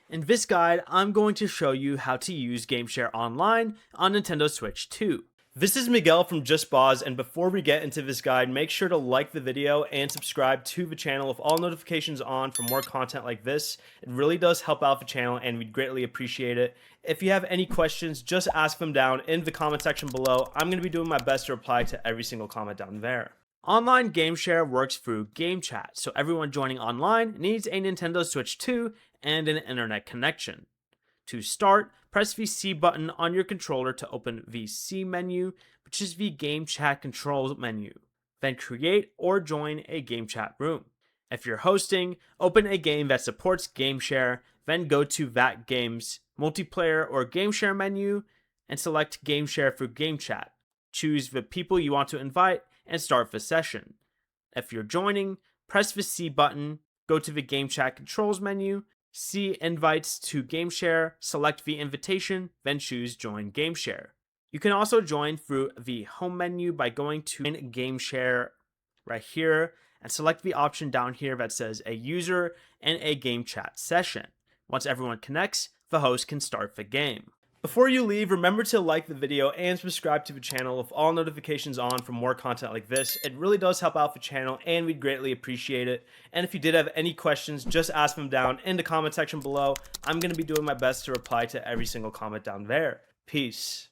In this guide, I'm going to show you how to use GameShare Online on Nintendo Switch 2. This is Miguel from Just Pause, and before we get into this guide, make sure to like the video and subscribe to the channel with all notifications on for more content like this. It really does help out the channel and we'd greatly appreciate it. If you have any questions, just ask them down in the comment section below. I'm going to be doing my best to reply to every single comment down there. Online game share works through game chat, so everyone joining online needs a Nintendo Switch 2 and an internet connection. To start, press the C button on your controller to open the C menu, which is the game chat controls menu. Then create or join a game chat room. If you're hosting, open a game that supports game share, then go to that game's multiplayer or game share menu and select game share through game chat. Choose the people you want to invite and start the session. If you're joining, press the C button, go to the game chat controls menu, see invites to GameShare, select the invitation, then choose join GameShare. You can also join through the home menu by going to GameShare right here and select the option down here that says a user and a game chat session. Once everyone connects, the host can start the game. Before you leave, remember to like the video and subscribe to the channel with all notifications on for more content like this. It really does help out the channel and we'd greatly appreciate it. And if you did have any questions, just ask them down in the comment section below. I'm going to be doing my best to reply to every single comment down there. Peace.